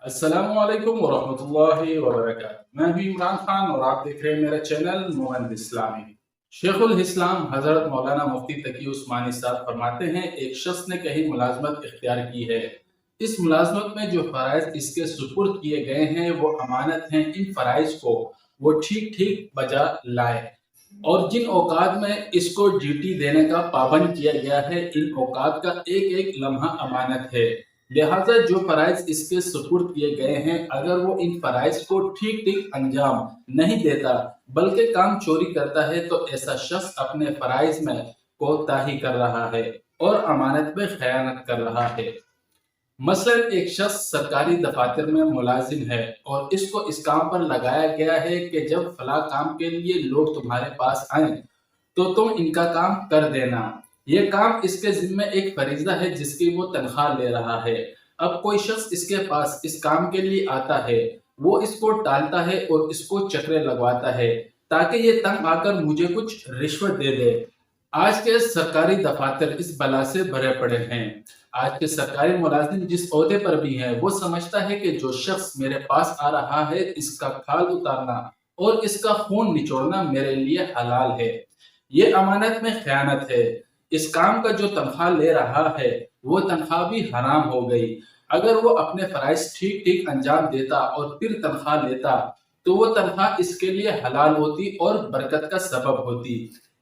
अस्सलामु अलैकुम वरहमतुल्लाहि वबरकातुहू। मैं भी इमरान खान और आप देख रहे हैं मेरा चैनल मोहन इस्लामी। शेखुल इस्लाम हजरत मौलाना मुफ्ती तकी उस्मानी साहब फरमाते हैं, एक शख्स ने कहीं मुलाजमत इख्तियार की है। इस मुलाजमत में जो फराइज इसके सुपुर्द किए गए हैं वो अमानत हैं। इन फराइज को वो ठीक ठीक बजा लाए और जिन औकात में इसको ड्यूटी देने का पाबंद किया गया है, इन औकात का एक एक लम्हा अमानत है। लिहाजा जो फराइज इसके सुपुर्द किए गए हैं, अगर वो इन फराइज को ठीक ठीक अंजाम नहीं देता बल्कि काम चोरी करता है, तो ऐसा शख्स अपने फराइज में कोताही कर रहा है और अमानत में खयानत कर रहा है। मसलन एक शख्स सरकारी दफातर में मुलाजिम है और इसको इस काम पर लगाया गया है कि जब फला काम के लिए लोग तुम्हारे पास आए तो तुम इनका काम कर देना। ये काम इसके जिम्मे एक फरीजा है जिसकी वो तनख्वाह ले रहा है। अब कोई शख्स इसके पास इस काम के लिए आता है, वो इसको टालता है और इसको चक्रे लगवाता है ताकि ये तंग आकर मुझे कुछ रिश्वत दे दे। आज के सरकारी दफातर इस बला से भरे पड़े हैं। आज के सरकारी मुलाजिम जिस ओहदे पर भी है वो समझता है कि जो शख्स मेरे पास आ रहा है इसका खाल उतारना और इसका खून निचोड़ना मेरे लिए हलाल है। ये अमानत में खयानत है। इस काम का जो तनख्वाह ले रहा है वो तनख्वाह भी हराम हो गई। अगर वो अपने फराइज ठीक ठीक अंजाम देता और फिर तनख्वाह लेता तो वो तनख्वाह इसके लिए हलाल होती और बरकत का सबब होती।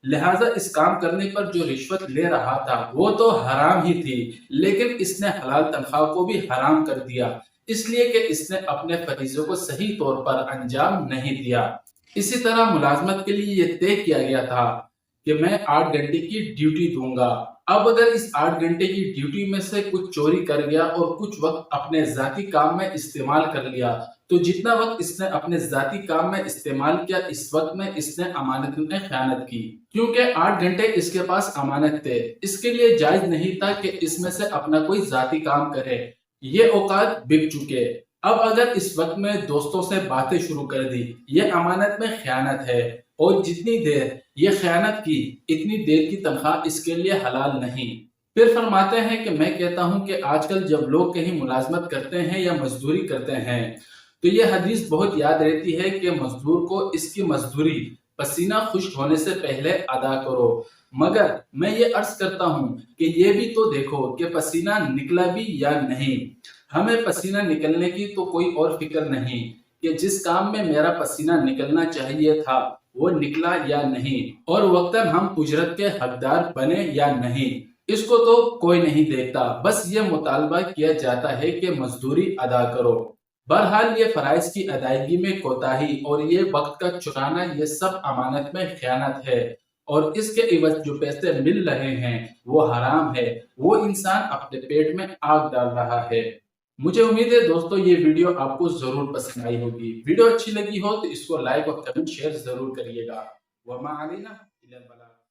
लिहाजा इस काम करने पर जो रिश्वत ले रहा था वो तो हराम ही थी, लेकिन इसने हलाल तनख्वाह को भी हराम कर दिया, इसलिए कि इसने अपने फरीजों को सही तौर पर अंजाम नहीं दिया। इसी तरह मुलाजमत के लिए ये तय किया गया था कि मैं 8 घंटे की ड्यूटी दूंगा। अब अगर इस 8 घंटे की ड्यूटी में से कुछ चोरी कर गया और कुछ वक्त अपने जाती काम में इस्तेमाल कर लिया, तो जितना वक्त इसने अपने जाती काम में इस्तेमाल किया इस वक्त में इसने अमानत में खयानत की, क्योंकि 8 घंटे इसके पास अमानत थे। इसके लिए जायज नहीं था कि इसमें से अपना कोई जाती काम करे। ये औकात बिक चुके। अब अगर इस वक्त में दोस्तों से बातें शुरू कर दी, ये अमानत में खयानत है और जितनी देर ये खयानत की इतनी देर की तनख्वाह इसके लिए हलाल नहीं। फिर फरमाते हैं कि मैं कहता हूं कि आजकल जब लोग कहीं मुलाजमत करते हैं या मजदूरी करते हैं तो ये हदीस बहुत याद रहती है कि मजदूर को इसकी मजदूरी पसीना खुश्क होने से पहले अदा करो। मगर मैं ये अर्ज करता हूँ कि ये भी तो देखो कि पसीना निकला भी या नहीं। हमें पसीना निकलने की तो कोई और फिक्र नहीं कि जिस काम में मेरा पसीना निकलना चाहिए था वो निकला या नहीं, और वक्तन हम उजरत के हकदार बने या नहीं, इसको तो कोई नहीं देखता। बस ये मुतालबा किया जाता है कि मजदूरी अदा करो। बहरहाल ये फराइज की अदायगी में कोताही और ये वक्त का चुराना, ये सब अमानत में खयानत है और इसके इवज जो पैसे मिल रहे हैं वो हराम है। वो इंसान अपने पेट में आग डाल रहा है। मुझे उम्मीद है दोस्तों ये वीडियो आपको जरूर पसंद आई होगी। वीडियो अच्छी लगी हो तो इसको लाइक और कमेंट शेयर जरूर करिएगा। वमा अलैना इल्लल बलाग।